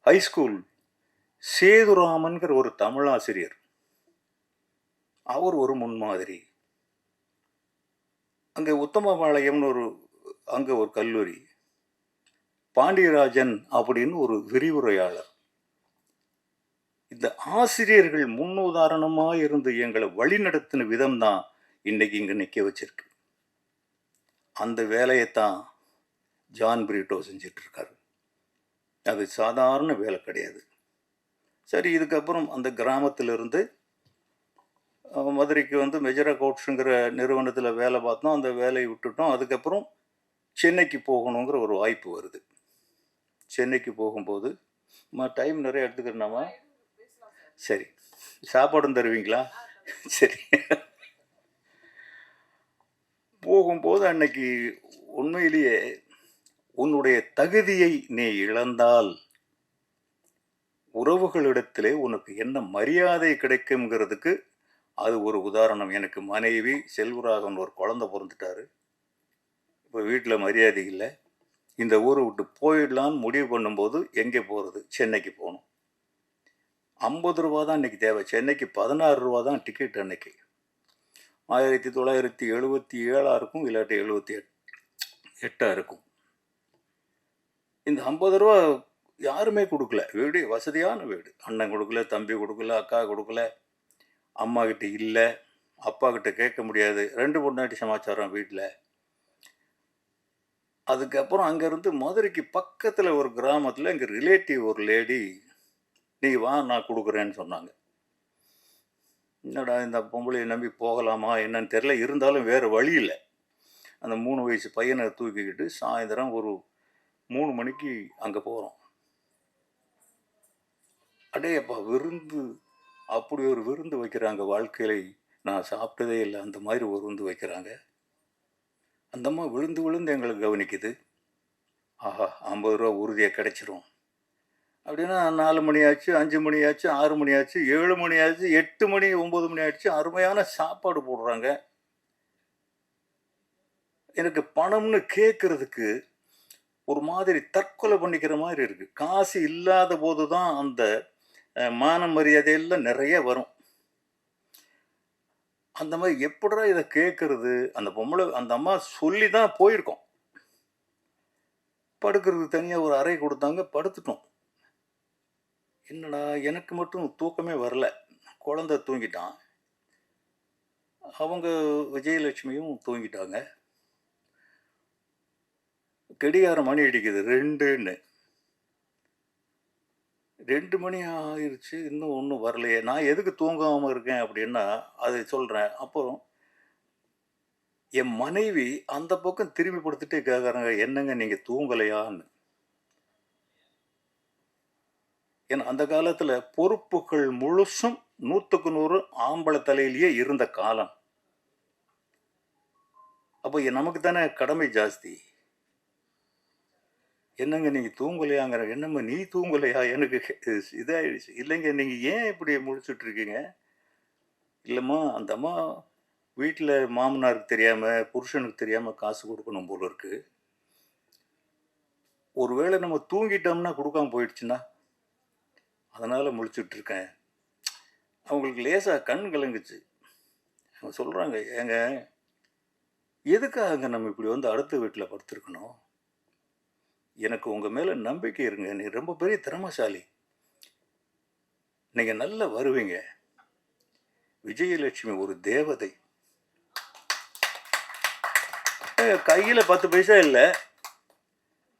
ஹைஸ்கூல் சேதுராமன்கிற ஒரு தமிழாசிரியர், அவர் ஒரு முன்மாதிரி. அங்கே உத்தமபாளையம்னு அங்கே ஒரு கல்லூரி, பாண்டியராஜன் அப்படின்னு ஒரு விரிவுரையாளர். இந்த ஆசிரியர்கள் முன்னுதாரணமாக இருந்து எங்களை வழிநடத்தின விதம் தான் இன்னைக்கு இங்கே நிற்க வச்சிருக்கு. அந்த வேலையைத்தான் ஜான் பிரிட்டோ செஞ்சிட்டு இருக்காரு. அது சாதாரண வேலை கிடையாது. சரி, இதுக்கப்புறம் அந்த கிராமத்திலிருந்து மதுரைக்கு வந்து மெஜரா கோட்ஸுங்கிற நிறுவனத்தில் வேலை பார்த்தோம். அந்த வேலையை விட்டுட்டோம். அதுக்கப்புறம் சென்னைக்கு போகணுங்கிற ஒரு வாய்ப்பு வருது. சென்னைக்கு போகும்போது டைம் நிறைய எடுத்துக்கிறேன்னாமா? சரி, சாப்பாடும் தருவீங்களா? சரி. போகும்போது அன்னைக்கு உண்மையிலேயே உன்னுடைய தகுதியை நீ இழந்தால் உறவுகளிடத்திலே உனக்கு என்ன மரியாதை கிடைக்குங்கிறதுக்கு அது ஒரு உதாரணம். எனக்கு மனைவி செல்வராகவன் ஒரு குழந்தை பிறந்துட்டாரு. இப்போ வீட்டில் மரியாதை இல்லை. இந்த ஊரை விட்டு போயிடலான்னு முடிவு பண்ணும்போது எங்கே போகிறது? சென்னைக்கு போகணும். 50 ரூபா தான் இன்றைக்கி தேவை. சென்னைக்கு 16 ரூபா தான் டிக்கெட். அன்னைக்கு 1977 இருக்கும், இல்லாட்டி 78 இருக்கும். இந்த 50 ரூபா யாருமே கொடுக்கல. வீடு வசதியான வீடு. அண்ணன் கொடுக்கல, தம்பி கொடுக்கல, அக்கா கொடுக்கல, அம்மா கிட்ட இல்லை, அப்பா கிட்ட கேட்க முடியாது. 2 பொண்டாட்டி சமாச்சாரம் வீட்டில். அதுக்கப்புறம் அங்கேருந்து மதுரைக்கு பக்கத்தில் ஒரு கிராமத்தில் எங்கள் ரிலேட்டிவ் ஒரு லேடி, நீ வா நான் கொடுக்குறேன்னு சொன்னாங்க. என்னடா இந்த பொம்பளையை நம்பி போகலாமா என்னன்னு தெரில. இருந்தாலும் வேறு வழி இல்லை. அந்த 3 வயசு பையனை தூக்கிக்கிட்டு சாயந்தரம் ஒரு 3 மணிக்கு அங்கே போகிறோம். அடேப்பா, விருந்து! அப்படி ஒரு விருந்து வைக்கிறாங்க. வாழ்க்கையில நான் சாப்பிட்டதே இல்லை. அந்த மாதிரி ஒரு விருந்து வைக்கிறாங்க. அந்த அம்மா விழுந்து விழுந்து எங்களுக்கு கவனிக்குது. ஆஹா, 50 ரூபா உறுதியாக கிடைச்சிரும் அப்படின்னா 4 மணி ஆச்சு, 5 மணி ஆச்சு, 6 மணி ஆச்சு, 7 மணி ஆச்சு, 8 மணி, 9 மணி ஆச்சு. அருமையான சாப்பாடு போடுறாங்க. எனக்கு பணம்னு கேட்கறதுக்கு ஒரு மாதிரி தற்கொலை பண்ணிக்கிற மாதிரி இருக்கு. காசு இல்லாத போது தான் அந்த மான மரியாதையெல்லாம் நிறைய வரும். அந்த மாதிரி எப்படா இதை கேட்கறது? அந்த பொம்பளை, அந்த அம்மா சொல்லி தான் போயிருக்கோம். படுக்கிறதுக்கு தனியாக ஒரு அறை கொடுத்தாங்க. படுத்துட்டோம். என்னடா எனக்கு மட்டும் தூக்கமே வரல. குழந்தை தூங்கிட்டான். அவங்க விஜயலட்சுமியும் தூங்கிட்டாங்க. கடிகாரம் மணி அடிக்குது 2ன்னு. 2 மணி ஆயிடுச்சு, இன்னும் ஒன்றும் வரலையே. நான் எதுக்கு தூங்காமல் இருக்கேன் அப்படின்னா அதை சொல்கிறேன். அப்புறம் என் மனைவி அந்த பக்கம் திரும்பி படுத்துட்டே கேட்குறாங்க, என்னங்க நீங்கள் தூங்கலையான்னு. ஏன்னா அந்த காலத்தில் பொறுப்புகள் முழுசும் 100க்கு 100 ஆம்பளை தலையிலேயே இருந்த காலம். அப்போ நமக்கு தானே கடமை ஜாஸ்தி. என்னங்க நீங்கள் தூங்கலையாங்கிற. என்னம்மா நீ தூங்கலையா? எனக்கு இதாகிடுச்சு. இல்லைங்க, நீங்கள் ஏன் இப்படி முழிச்சுட்டு இருக்கீங்க? இல்லைம்மா, அந்த அம்மா வீட்டில் மாமனாருக்கு தெரியாமல், புருஷனுக்கு தெரியாமல் காசு கொடுக்கணும் போல இருக்கு. ஒருவேளை நம்ம தூங்கிட்டோம்னா கொடுக்காம போயிடுச்சுன்னா, அதனால் முழிச்சுட்டு இருக்கேன். அவங்களுக்கு லேசாக கண் கலங்குச்சு. அவங்க சொல்கிறாங்க, ஏங்க எதுக்காக நம்ம இப்படி வந்து அடுத்த வீட்டில் படுத்துருக்கணும்? எனக்கு உங்கள் மேலே நம்பிக்கை இருங்க. நீ ரொம்ப பெரிய திறமைசாலி. நீங்கள் நல்லா வருவீங்க. விஜயலட்சுமி ஒரு தேவதை. கையில் 10 பைசா இல்லை.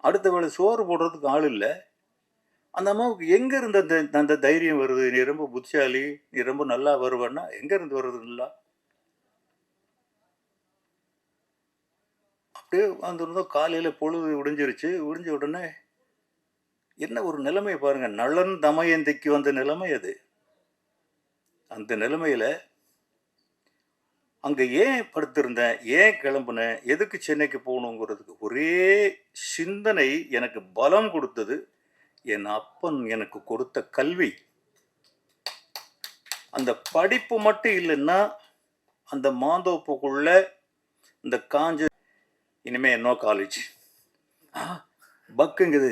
அடுத்த வேளை சோறு போடுறதுக்கு ஆள் இல்லை. அந்த அம்மாவுக்கு எங்கே இருந்து அந்த தைரியம் வருது? நீ ரொம்ப புத்திசாலி, நீ ரொம்ப நல்லா வருவேன்னா எங்கேருந்து வருதுங்களா? அப்படியே வந்துருந்தோம். காலையில் பொழுது விடிஞ்சிருச்சு. விடிஞ்ச உடனே என்ன ஒரு நிலைமையை பாருங்கள். நளன் தமயந்திக்கு வந்த நிலைமை அது. அந்த நிலைமையில் அங்கே ஏன் படுத்திருந்தேன், ஏன் கிளம்புனேன், எதுக்கு சென்னைக்கு போகணுங்கிறதுக்கு ஒரே சிந்தனை எனக்கு பலம் கொடுத்தது என் அப்பன் எனக்கு கொடுத்த கல்வி. அந்த படிப்பு மட்டும் இல்லைன்னா அந்த மாந்தோப்புக்குள்ள இந்த காஞ்ச இனிமே நோ காலேஜ் பக்குங்குது.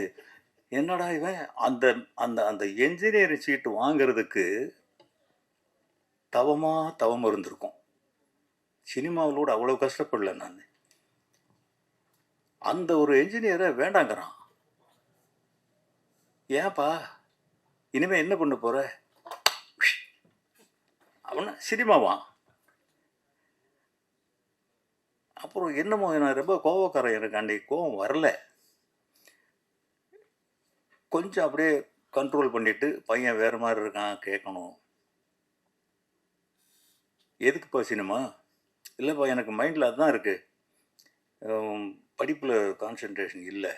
என்னடா இவன் அந்த அந்த அந்த என்ஜினியரிங் சீட்டு வாங்குறதுக்கு தவமா தவம் இருந்திருக்கும். சினிமாவிலோட அவ்வளோ கஷ்டப்படல நான். அந்த ஒரு என்ஜினியரை வேண்டாங்கிறான். ஏன்பா இனிமே என்ன பண்ண போற? அவன சினிமாவா? அப்புறம் என்னமோ நான் ரொம்ப கோவக்காரன், எனக்கு அன்னைக்கு கோவம் வரல. கொஞ்சம் அப்படியே கண்ட்ரோல் பண்ணிட்டு பையன் வேற மாதிரி இருக்கான் கேட்கணும். எதுக்குப்பா சினிமா? இல்லைப்பா எனக்கு மைண்டில் அதுதான் இருக்கு, படிப்பில் கான்சென்ட்ரேஷன் இல்லை.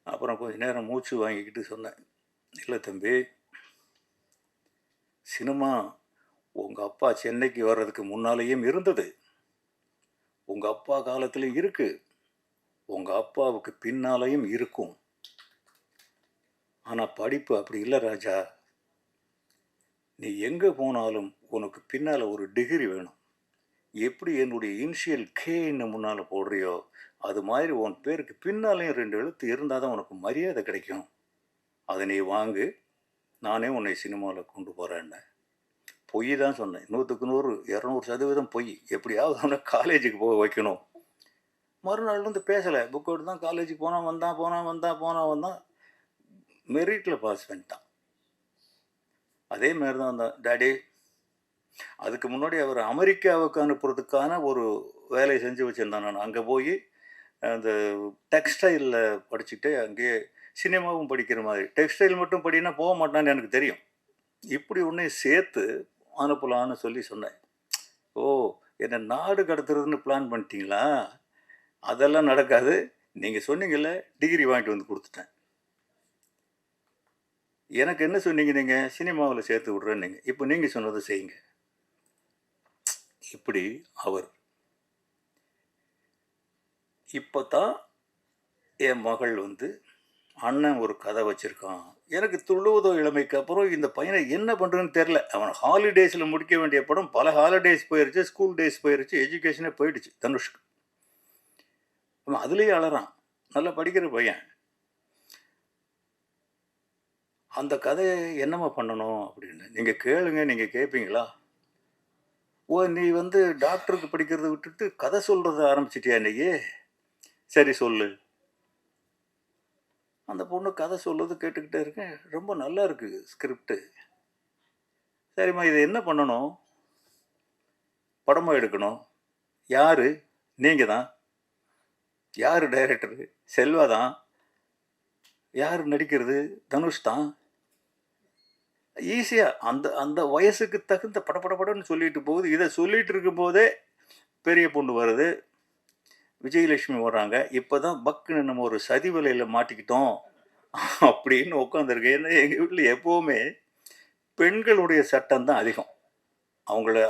அப்புறம் கொஞ்ச நேரம் மூச்சு வாங்கிக்கிட்டு சொன்னேன், இல்லை தம்பி, சினிமா உங்கள் அப்பா சென்னைக்கு வர்றதுக்கு முன்னாலேயும் இருந்தது, உங்கள் அப்பா காலத்துலையும் இருக்கு, உங்கள் அப்பாவுக்கு பின்னாலேயும் இருக்கும். ஆனால் படிப்பு அப்படி இல்லை ராஜா. நீ எங்கே போனாலும் உனக்கு பின்னால் ஒரு டிகிரி வேணும். எப்படி என்னுடைய இனிஷியல் கேன்னு முன்னால் போடுறியோ அது மாதிரி உன் பேருக்கு பின்னாலேயும் 2 எழுத்து இருந்தால் தான் உனக்கு மரியாதை கிடைக்கும். அதை நீ வாங்கு, நானே உன்னை சினிமாவில் கொண்டு போகிறேன்னு. பொய் தான் சொன்னேன், 100க்கு 100 200% பொய். எப்படியாவது அவனை காலேஜுக்கு போக வைக்கணும். மறுநாள் வந்து பேசலை, புக் அவுட் தான், காலேஜுக்கு வந்தான், மெரிட்டில் பாஸ் பண்ணிட்டான். அதே மாதிரி தான் வந்தான். டாடி, அதுக்கு முன்னாடி அவர் அமெரிக்காவுக்கு அனுப்புறதுக்கான ஒரு வேலையை செஞ்சு வச்சுருந்தான். நான் அங்கே போய் அந்த டெக்ஸ்டைலில் படிச்சுட்டு அங்கேயே சினிமாவும் படிக்கிற மாதிரி. டெக்ஸ்டைல் மட்டும் படினா போக மாட்டான்னு எனக்கு தெரியும். இப்படி ஒன்றே சேர்த்து அனுப்பலான்னு சொல்லி சொன்னேன். ஓ, என்னை நாடு கடத்துறதுன்னு பிளான் பண்ணிட்டீங்களா? அதெல்லாம் நடக்காது, நீங்கள் சொன்னீங்கல்ல, டிகிரி வாங்கிட்டு வந்து கொடுத்துட்டேன். எனக்கு என்ன சொன்னீங்க? நீங்கள் சினிமாவில் சேர்த்து விட்றேன்னீங்க. இப்போ நீங்கள் சொன்னதை செய்யுங்க. இப்படி அவர். இப்போ தான் என் மகள் வந்து, அண்ணன் ஒரு கதை வச்சுருக்கான். எனக்கு துள்ளுவதோ இளமைக்கு அப்புறம் இந்த பையனை என்ன பண்ணுறதுன்னு தெரில. அவன் ஹாலிடேஸில் முடிக்க வேண்டிய படம் பல ஹாலிடேஸ் போயிருச்சு, ஸ்கூல் டேஸ் போயிருச்சு, எஜுகேஷனே போயிடுச்சு தனுஷ்க்கு. அவன் அதுலேயே அழறான். நல்லா படிக்கிற பையன். அந்த கதையை என்னம்மா பண்ணணும் அப்படின்னு நீங்கள் கேளுங்க. நீங்கள் கேட்பீங்களா? ஓ, நீ வந்து டாக்டருக்கு படிக்கிறத விட்டுட்டு கதை சொல்கிறத ஆரம்பிச்சிட்டியா இன்னைக்கு? சரி சொல்லு. அந்த பொண்ணு கதை சொல்லுறது கேட்டுக்கிட்டே இருக்கேன். ரொம்ப நல்லா இருக்குது ஸ்கிரிப்டு. சரிம்மா, இதை என்ன பண்ணணும்? படமாக எடுக்கணும். யார்? நீங்கள் தான். யார் டைரக்டரு? செல்வா தான். யார் நடிக்கிறது? தனுஷ் தான். ஈஸியாக அந்த அந்த வயசுக்கு தகுந்த படப்படப்படன்னு சொல்லிட்டு போகுது. இதை சொல்லிட்டு இருக்கும்போதே பெரிய பொண்ணு வருது, விஜயலட்சுமி வர்றாங்க. இப்போ தான் பக்குன்னு நம்ம ஒரு சதி வலையில் மாட்டிக்கிட்டோம் அப்படின்னு உட்காந்துருக்கு. ஏன்னா எங்கள் வீட்டில் எப்போவுமே பெண்களுடைய சட்டம் தான் அதிகம்.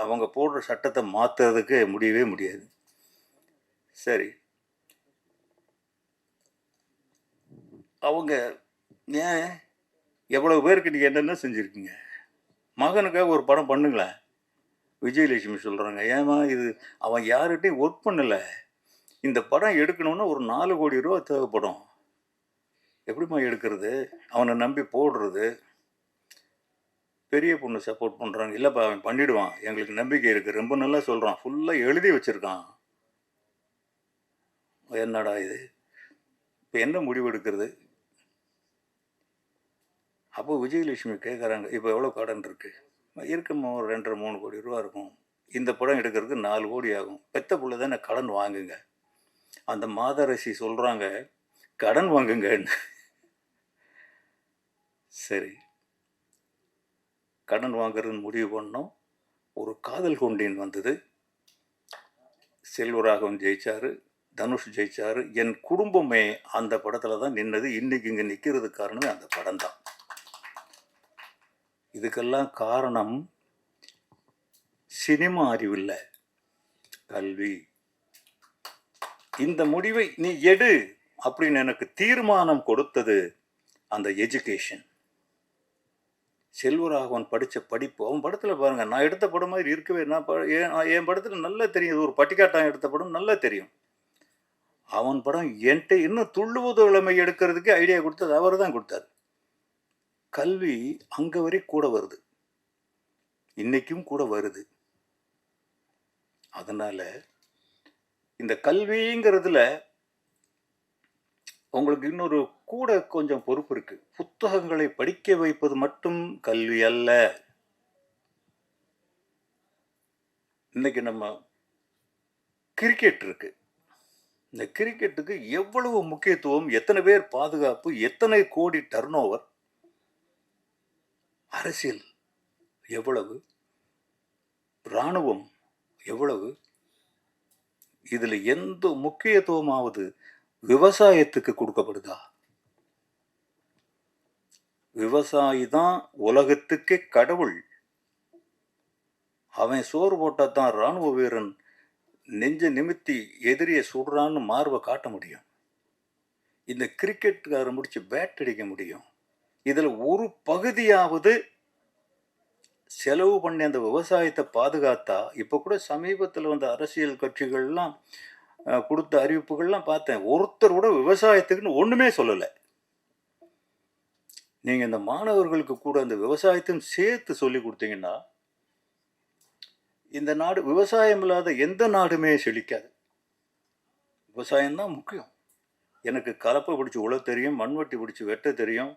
அவங்க போடுற சட்டத்தை மாற்றுறதுக்கு முடியவே முடியாது. சரி, அவங்க ஏன் எவ்வளோ பேருக்கு நீங்கள் என்னென்ன செஞ்சுருக்கீங்க? மகனுக்காக ஒரு படம் பண்ணுங்களேன். விஜயலட்சுமி சொல்கிறாங்க, ஏமா இது அவன் யார்கிட்டையும் ஒர்க் பண்ணலை, இந்த படம் எடுக்கணும்னா ஒரு 4 கோடி ரூபா தேவைப்படும். எப்படிம்மா எடுக்கிறது? அவனை நம்பி போடுறது? பெரிய பொண்ணு சப்போர்ட் பண்ணுறாங்க. இல்லைப்பா அவன் பண்ணிவிடுவான், எங்களுக்கு நம்பிக்கை இருக்குது, ரொம்ப நல்லா சொல்கிறான், ஃபுல்லாக எழுதி வச்சுருக்கான். என்னடா இது, இப்போ என்ன முடிவு எடுக்கிறது? அப்போ விஜயலட்சுமி கேட்குறாங்க, இப்போ எவ்வளோ கடன் இருக்குது? இருக்குமா, ஒரு 2.5 3 கோடி ரூபா இருக்கும். இந்த படம் எடுக்கிறதுக்கு 4 கோடி ஆகும். பெத்த பிள்ளை தானே, கடன் வாங்குங்க. அந்த மாதரசி சொல்கிறாங்க, கடன் வாங்குங்கன்னு. சரி, கடன் வாங்குறதுன்னு முடிவு பண்ணோம். ஒரு காதல் கொண்டேன் வந்தது. செல்வராகவன் ஜெயிச்சாரு, தனுஷ் ஜெயிச்சாரு. என் குடும்பமே அந்த படத்தில் தான் நின்னது. இன்னைக்கு இங்கே நிற்கிறதுக்கு காரணமே அந்த படம் தான். இதுக்கெல்லாம் காரணம் சினிமா அறிவில்லை, கல்வி. இந்த முடிவை நீ எடு அப்படின்னு எனக்கு தீர்மானம் கொடுத்தது அந்த எஜுகேஷன். செல்வராகவன் படித்த படிப்பு, அவன் படத்தில் பாருங்கள், நான் எடுத்த படம் மாதிரி இருக்கவே. என் படத்தில் நல்லா தெரியும், ஒரு பட்டிக்காட்டான் எடுத்த படம் நல்லா தெரியும். அவன் படம் என்கிட்ட இன்னும் துள்ளுவது இளமை எடுக்கிறதுக்கு ஐடியா கொடுத்தது அவர் தான் கொடுத்தாரு. கல்வி அங்கே வரை கூட வருது, இன்னைக்கும் கூட வருது. அதனால இந்த கல்விங்கிறதுல உங்களுக்கு இன்னொரு கூட கொஞ்சம் பொறுப்பு இருக்கு. புத்தகங்களை படிக்க வைப்பது மட்டும் கல்வி அல்ல. இன்னைக்கு நம்ம கிரிக்கெட் இருக்கு. இந்த கிரிக்கெட்டுக்கு எவ்வளவு முக்கியத்துவம், எத்தனை பேர் பாதுகாப்பு, எத்தனை கோடி டர்ன் ஓவர், அரசியல் எவ்வளவு, இராணுவம் எவ்வளவு, இதுல எந்த முக்கியத்துவமாவது விவசாயத்துக்கு கொடுக்கப்படுதா? விவசாயி தான் உலகத்துக்கே கடவுள். அவன் சோறு போட்டா தான் இராணுவ வீரன் நெஞ்ச நிமித்தி எதிரியை சுடுறான்னு மார்பை காட்ட முடியும். இந்த கிரிக்கெட்டுக்காரன் முடிச்சு பேட் அடிக்க முடியும். இதுல ஒரு பகுதியாவது செலவு பண்ணி அந்த விவசாயத்தை பாதுகாத்தா, இப்ப கூட சமீபத்தில் வந்த அரசியல் கட்சிகள்லாம் கொடுத்த அறிவிப்புகள்லாம் பார்த்தேன். ஒருத்தர் கூட விவசாயத்துக்குன்னு ஒண்ணுமே சொல்லலை. நீங்க இந்த மாணவர்களுக்கு கூட அந்த விவசாயத்தையும் சேர்த்து சொல்லி கொடுத்தீங்கன்னா, இந்த நாடு விவசாயம் இல்லாத எந்த நாடுமே செழிக்காது. விவசாயம்தான் முக்கியம். எனக்கு கலப்பை பிடிச்சி உழ தெரியும், மண்வெட்டி பிடிச்சி வெட்ட தெரியும்,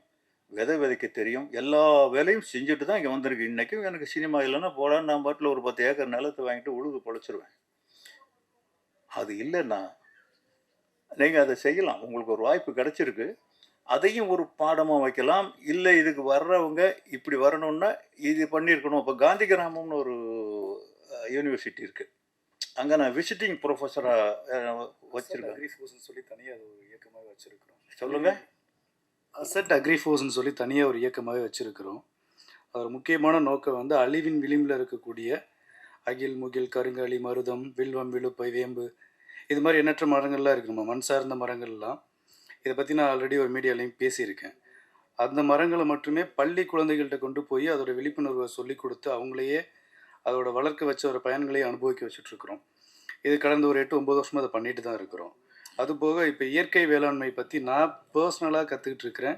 விதை விதைக்க தெரியும். எல்லா வேலையும் செஞ்சுட்டு தான் இங்கே வந்திருக்கு. இன்றைக்கும் எனக்கு சினிமா இல்லைன்னா போடான்னு நான் பாட்டில் ஒரு 10 ஏக்கர் நிலத்தை வாங்கிட்டு உழுது பொழைச்சிருவேன். அது இல்லைன்னா நீங்கள் அதை செய்யலாம். உங்களுக்கு ஒரு வாய்ப்பு கிடைச்சிருக்கு, அதையும் ஒரு பாடமாக வைக்கலாம். இல்லை இதுக்கு வர்றவங்க இப்படி வரணும்னா இது பண்ணியிருக்கணும். இப்போ காந்தி கிராமம்னு ஒரு யூனிவர்சிட்டி இருக்குது. அங்கே நான் விசிட்டிங் ப்ரொஃபஸராக வச்சுருக்கேன். அக்ரிஃபோர்ஸ்னு சொல்லி தனியாக ஒரு இயக்கமாகவே வச்சுருக்கிறோம். சொல்லுங்கள். அசட் அக்ரிஃபோர்ஸ்னு சொல்லி தனியாக ஒரு இயக்கமாகவே வச்சுருக்கிறோம். அதோட முக்கியமான நோக்கம் வந்து அழிவின் விளிம்பில் இருக்கக்கூடிய அகில், முகில், கருங்காலி, மருதம், வில்வம், விழுப்பை, வேம்பு, இது மாதிரி எண்ணற்ற மரங்கள்லாம் இருக்குது. நம்ம மண் சார்ந்த மரங்கள்லாம் இதை பற்றி நான் ஆல்ரெடி ஒரு மீடியாலையும் பேசியிருக்கேன். அந்த மரங்களை மட்டுமே பள்ளி குழந்தைகள்கிட்ட கொண்டு போய் அதோட விழிப்புணர்வை சொல்லி கொடுத்து அவங்களையே அதோட வளர்க்க வச்ச ஒரு பயன்களையே அனுபவிக்க வச்சுட்ருக்குறோம். இது கடந்த ஒரு 8-9 வருஷமாக அதை பண்ணிட்டு தான் இருக்கிறோம். அதுபோக இப்போ இயற்கை வேளாண்மை பற்றி நான் பர்சனலாக கற்றுக்கிட்டு இருக்கிறேன்.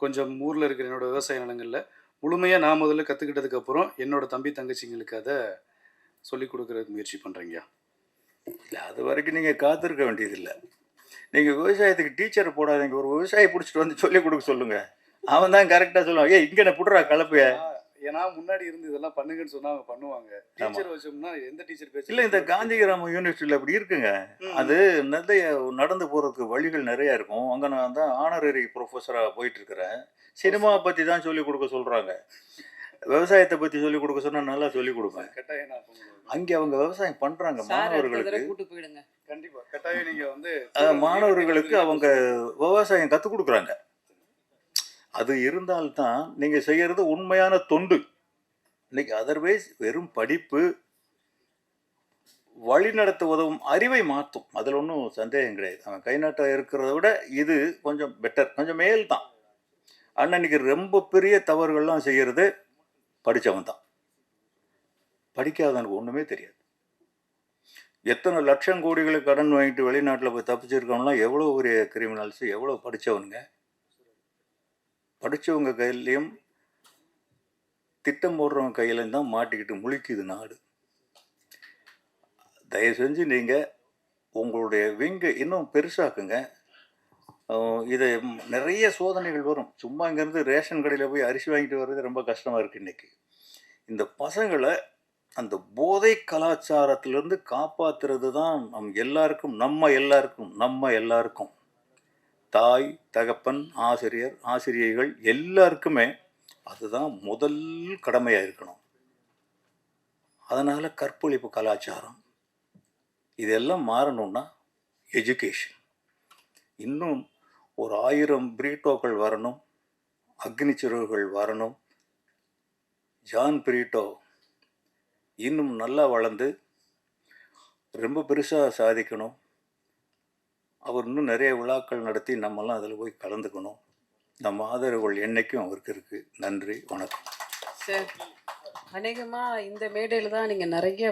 கொஞ்சம் ஊரில் இருக்கிற என்னோடய விவசாய நிலங்களில் முழுமையாக நான் முதல்ல கற்றுக்கிட்டதுக்கப்புறம் என்னோடய தம்பி தங்கச்சிங்களுக்கு அதை சொல்லிக் கொடுக்குறதுக்கு முயற்சி பண்ணுறீங்க. இல்லை, அது வரைக்கும் நீங்கள் காத்திருக்க வேண்டியதில்லை. நீங்கள் விவசாயத்துக்கு டீச்சரை போடாதீங்க, ஒரு விவசாயி பிடிச்சிட்டு வந்து சொல்லிக் கொடுக்க சொல்லுங்கள். அவன் தான் கரெக்டாக சொல்லுவான். இங்கே என்ன புடுறா கலப்பைய. ஏன்னா முன்னாடி இருந்து இதெல்லாம் பண்ணுங்கன்னு சொன்னா அவங்க பண்ணுவாங்க. டீச்சர் வச்சோம்னா எந்த டீச்சர் பேச இல்லை, இந்த காந்தி கிராம யூனிவர்சிட்டியில் அப்படி இருக்குங்க. அது நிறைய நடந்து போகிறதுக்கு வழிகள் நிறையா இருக்கும். அங்கே நான் தான் ஆனரரி ப்ரொஃபஸராக போயிட்டு இருக்கிறேன். சினிமாவை பற்றி தான் சொல்லிக் கொடுக்க சொல்கிறாங்க. விவசாயத்தை பற்றி சொல்லிக் கொடுக்க சொன்னால் நல்லா சொல்லிக் கொடுப்பேன். கட்டாயம் அங்கே அவங்க விவசாயம் பண்ணுறாங்க. மாணவர்களுக்கு கூட்டு போயிடுங்க. கண்டிப்பா கட்டாயம் நீங்க வந்து மாணவர்களுக்கு அவங்க விவசாயம் கற்றுக் கொடுக்குறாங்க. அது இருந்தால்தான் நீங்கள் செய்கிறது உண்மையான தொண்டு. இன்னைக்கு அதர்வைஸ் வெறும் படிப்பு வழி நடத்த உதவும், அறிவை மாற்றும். அதில் ஒன்றும் சந்தேகம் கிடையாது. அவன் கை நாட்டாக இருக்கிறத விட இது கொஞ்சம் பெட்டர், கொஞ்சம் மேல் தான். அண்ணனுக்கு ரொம்ப பெரிய தவறுகள்லாம் செய்கிறது படித்தவன் தான். படிக்காதவனுக்கு ஒன்றுமே தெரியாது. எத்தனை லட்சம் கோடிகளுக்கு கடன் வாங்கிட்டு வெளிநாட்டில் போய் தப்பிச்சிருக்கவங்களாம் எவ்வளோ பெரிய கிரிமினல்ஸு, எவ்வளோ படித்தவனுங்க. படித்தவங்க கையிலையும் திட்டம் போடுறவங்க கையிலையும் தான் மாட்டிக்கிட்டு முழிக்குது நாடு. தயவு செஞ்சு நீங்கள் உங்களுடைய விங்கை இன்னும் பெருசாக்குங்க. இதை நிறைய சோதனைகள் வரும். சும்மா இங்கேருந்து ரேஷன் கடையில் போய் அரிசி வாங்கிட்டு வர்றது ரொம்ப கஷ்டமாக இருக்குது இன்றைக்கி. இந்த பசங்களை அந்த போதை கலாச்சாரத்திலிருந்து காப்பாற்றுறது தான் நம்ம எல்லாருக்கும் தாய், தகப்பன், ஆசிரியர், ஆசிரியைகள் எல்லாருக்குமே அதுதான் முதல் கடமையாக இருக்கணும். அதனால் கற்பழிப்பு கலாச்சாரம் இதெல்லாம் மாறணும்னா எஜுகேஷன். இன்னும் ஒரு 1000 பிரீட்டோக்கள் வரணும், அக்னி சிறகுகள் வரணும். ஜான் பிரீட்டோ இன்னும் நல்லா வளர்ந்து ரொம்ப பெருசாக சாதிக்கணும். அவர் இன்னும் நிறைய விழாக்கள் நடத்தி நம்மெல்லாம் அதில் போய் கலந்துக்கணும். நம்ம ஆதரவுகள் என்றைக்கும் அவருக்கு இருக்குது. நன்றி, வணக்கம். சார், அநேகமாக இந்த மேடையில் தான் நீங்கள் நிறைய